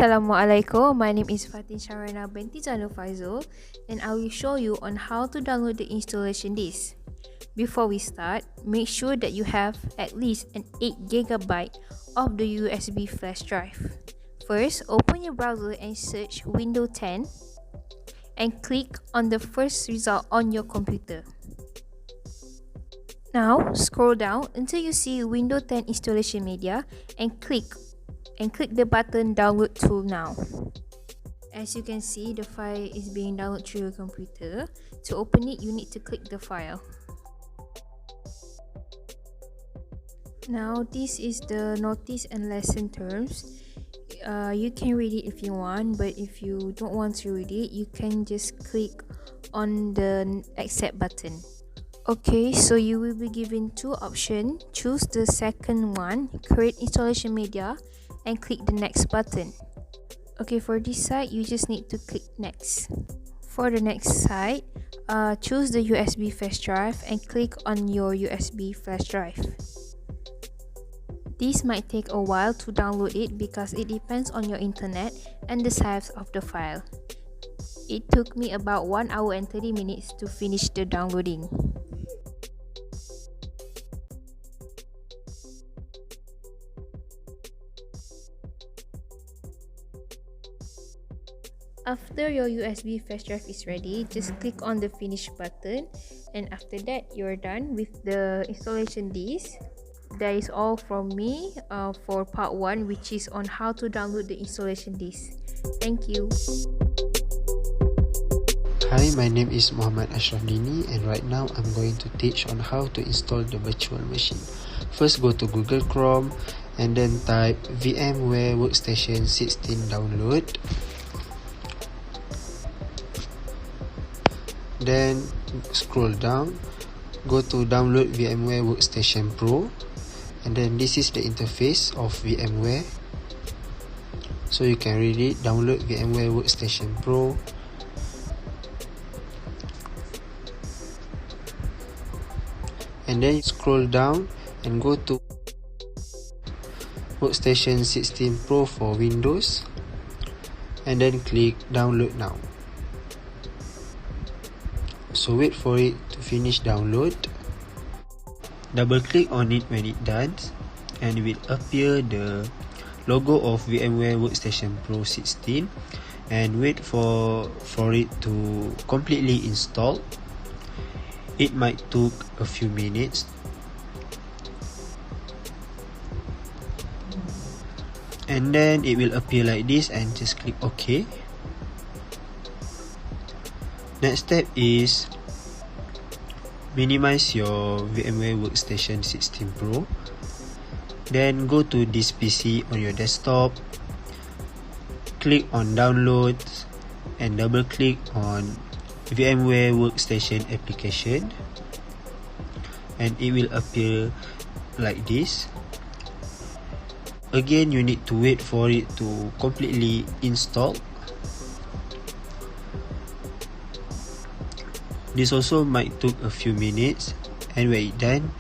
Assalamualaikum, my name is Fatin Sharana binti Zanu Faizul and I will show you on how to download the installation disk. Before we start, make sure that you have at least an 8GB of the USB flash drive. First, open your browser and search Windows 10 and click on the first result on your computer. Now, scroll down until you see Windows 10 installation media and click the button download tool now. As you can see, the file is being downloaded through your computer. To open it, you need to click the file. Now, this is the notice and lesson terms. You can read it if you want, but if you don't want to read it, you can just click on the accept button. Okay, so you will be given two options. Choose the second one, create installation media, and click the next button. Okay, for this side, you just need to click next. For the next side, choose the USB flash drive and click on your USB flash drive. This might take a while to download it because it depends on your internet and the size of the file. It took me about 1 hour and 30 minutes to finish the downloading. After your USB flash drive is ready, just click on the finish button, and after that you're done with the installation disk. That is all from me for part 1, which is on how to download the installation disk. Thank you. Hi, my name is Muhammad Ashraf Dini and right now I'm going to teach on how to install the virtual machine. First, go to Google Chrome and then type VMware Workstation 16 download. Then scroll down, go to download VMware Workstation Pro, and then this is the interface of VMware. So you can read it, download VMware Workstation Pro. And then scroll down and go to Workstation 16 Pro for Windows, and then click download now. So wait for it to finish download. Double click on it when it done, and it will appear the logo of VMware Workstation Pro 16, and wait for it to completely install. It might take a few minutes. And then it will appear like this, and just click OK. Next step is minimize your VMware Workstation 16 Pro. Then go to this PC on your desktop, click on downloads and double click on VMware Workstation application, and it will appear like this. Again, you need to wait for it to completely install. This also might take a few minutes, and when it's done,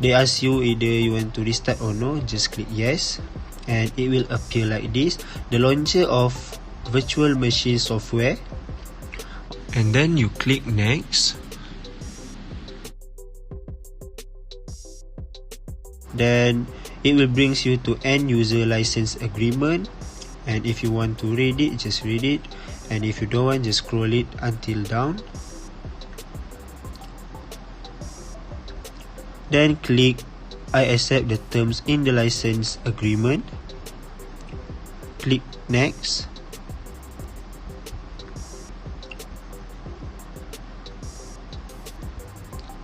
they ask you either you want to restart or no. Just click yes, and it will appear like this, the launcher of virtual machine software. And then you click next. Then it will bring you to end user license agreement, and if you want to read it, just read it, and if you don't want, just scroll it until down. Then click I accept the terms in the license agreement. Click next.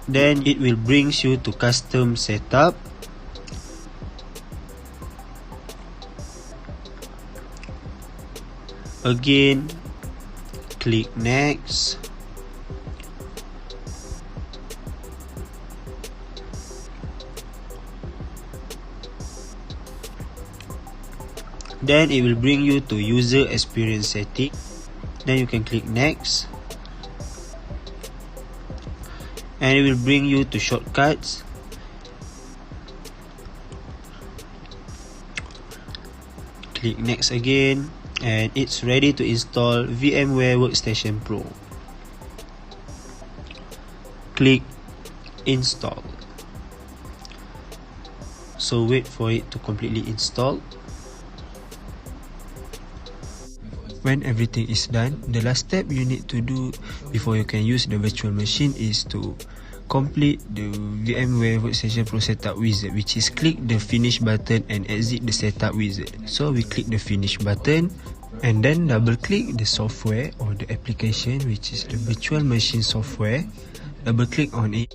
Then it will bring you to custom setup. Again, click next. Then it will bring you to user experience setting. Then you can click next. And it will bring you to shortcuts. Click next again, and it's ready to install VMware Workstation Pro. Click install. So wait for it to completely install. When everything is done, the last step you need to do before you can use the virtual machine is to complete the VMware Workstation Pro setup wizard, which is click the finish button and exit the setup wizard. So we click the finish button and then double click the software or the application, which is the virtual machine software. Double click on it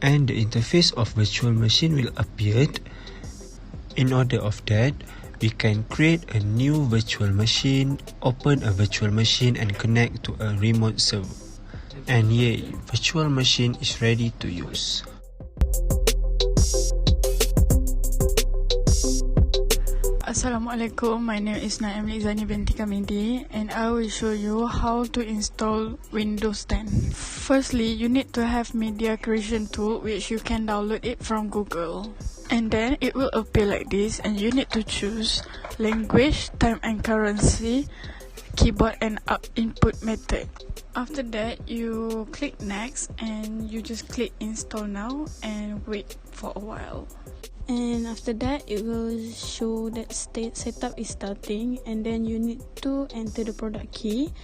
and the interface of virtual machine will appear. In order of that, we can create a new virtual machine, open a virtual machine and connect to a remote server. And yay, virtual machine is ready to use. Assalamualaikum, my name is Naim Lizani binti Kamidi and I will show you how to install Windows 10. Firstly, you need to have media creation tool which you can download it from Google. And then it will appear like this and you need to choose language, time and currency, keyboard and input method. After that, you click next and you just click install now and wait for a while. And after that, it will show that setup is starting and then you need to enter the product key.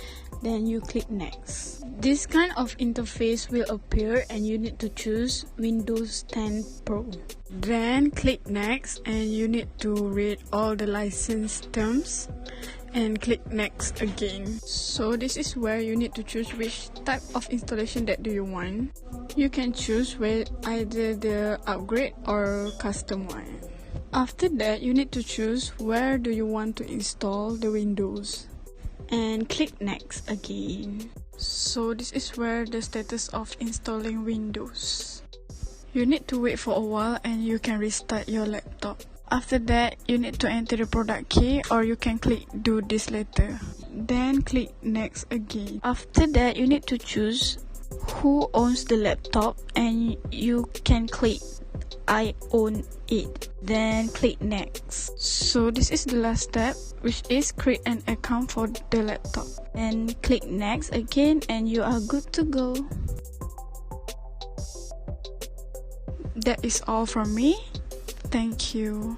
Then you click next. This kind of interface will appear and you need to choose Windows 10 Pro. Then click next and you need to read all the license terms and click next again. So this is where you need to choose which type of installation that do you want. You can choose either the upgrade or custom one. After that, you need to choose where do you want to install the Windows and click next again. So this is where the status of installing Windows. You need to wait for a while and you can restart your laptop. After that, you need to enter the product key or you can click do this later. Then click next again. After that, you need to choose who owns the laptop and you can click I own it. Then click next. So this is the last step, which is create an account for the laptop. And click next again and you are good to go. That is all from me. Thank you.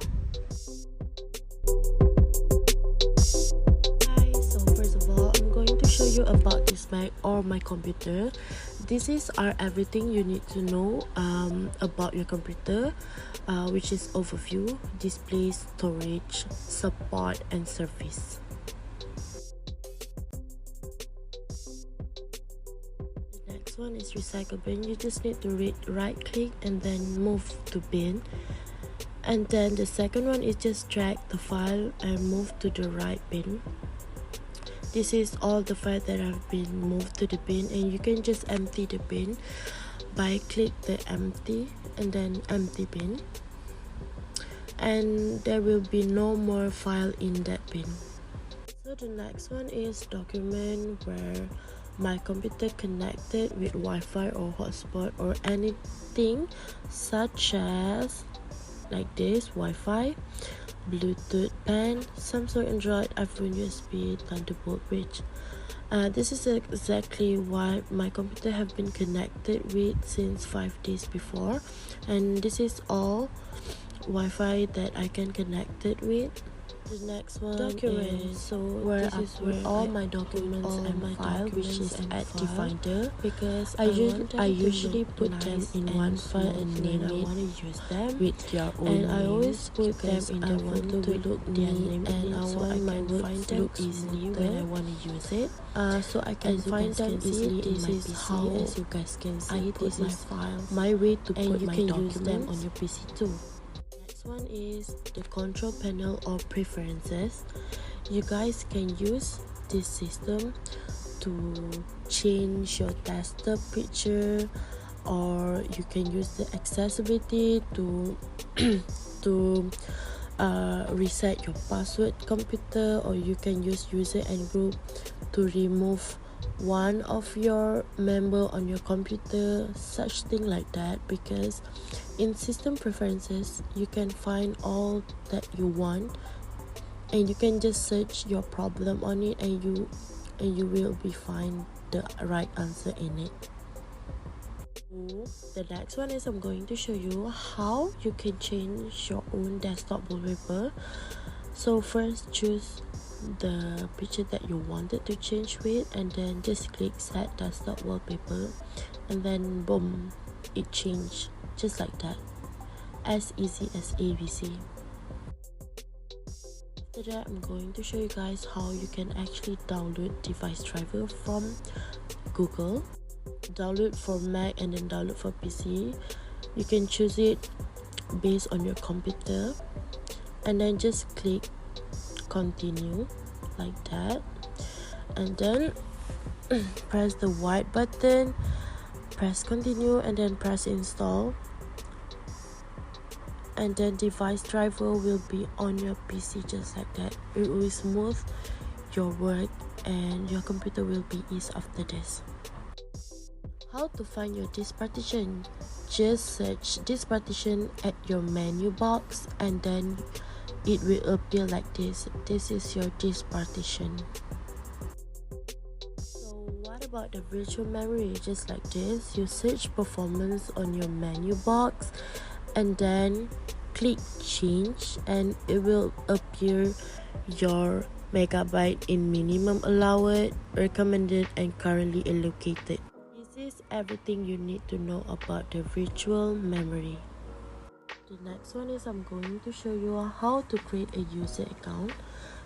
Hi, so first of all, I'm going to show you about this Mac or my computer. This is everything you need to know about your computer, which is overview, display, storage, support, and service. The next one is recycle bin. You just need to right click and then move to bin. And then the second one is just drag the file and move to the right bin. This is all the files that have been moved to the bin, and you can just empty the bin by click the empty and then empty bin, and there will be no more file in that bin. So the next one is document, where my computer connected with Wi-Fi or hotspot or anything such as like this, Wi-Fi, Bluetooth, pen, Samsung, Android, iPhone, USB, Thunderbolt bridge. This is exactly what my computer have been connected with since 5 days before, and this is all Wi-Fi that I can connect it with. The next one is So where I put all my documents and my file, which is at Finder, because I usually put them in one file and name it use them with your own and I always put them in the one to look neat, and I want my words to look easily when I want to use it. So I can find them easily in my PC. As you guys can see, this is my way to put my documents use them on your PC too. One is the control panel or preferences. You guys can use this system to change your desktop picture, or you can use the accessibility to reset your password computer, or you can use user and group to remove one of your member on your computer, such thing like that. Because in system preferences you can find all that you want and you can just search your problem on it, and you will be find the right answer in it. The next one is I'm going to show you how you can change your own desktop wallpaper. So first choose the picture that you wanted to change with, and then just click set desktop wallpaper, and then boom, it changed just like that, as easy as ABC. After that, I'm going to show you guys how you can actually download device driver from Google. Download for Mac and then download for PC. You can choose it based on your computer, and then just click continue like that, and then press the white button, press continue, and then press install, and then device driver will be on your PC just like that. It will smooth your work and your computer will be easy after this. How to find your disk partition? Just search disk partition at your menu box, and then it will appear like this. This is your disk partition. So what about the virtual memory? Just like this, you search performance on your menu box, and then click change, and it will appear your megabyte in minimum allowed, recommended, and currently allocated. This is everything you need to know about the virtual memory. The next one is I'm going to show you how to create a user account.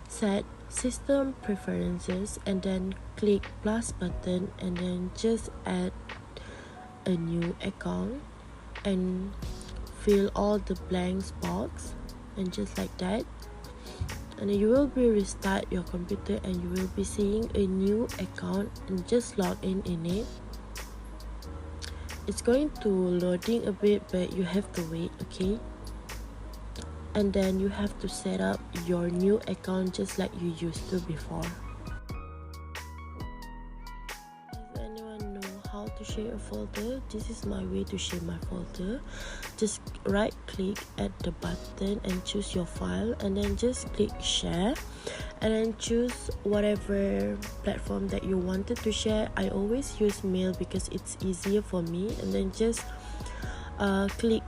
Set system preferences, and then click plus button, and then just add a new account and fill all the blank spots, and just like that, and you will be restart your computer, and you will be seeing a new account, and just log in it. It's going to loading a bit, but you have to wait, okay? And then you have to set up your new account just like you used to before. Does anyone know how to share a folder? This is my way to share my folder. Just right click at the button and choose your file, and then just click share, and then choose whatever platform that you wanted to share. I always use mail because it's easier for me, and then just click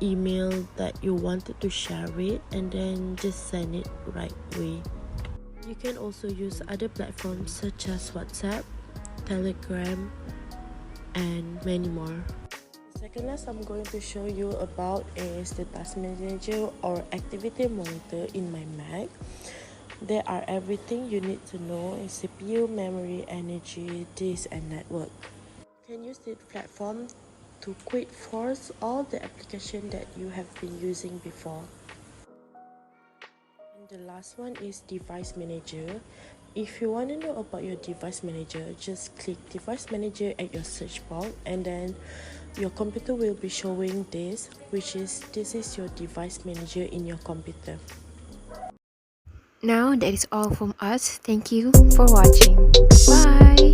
email that you wanted to share it, and then just send it right away. You can also use other platforms such as WhatsApp, Telegram, and many more. The second last I'm going to show you about is the task manager or activity monitor in my Mac. There are everything you need to know in CPU, memory, energy, disk, and network. You can use this platform to quick force all the application that you have been using before. And the last one is device manager. If you want to know about your device manager, just click device manager at your search bar, and then your computer will be showing this is your device manager in your computer. Now that is all from us. Thank you for watching. Bye.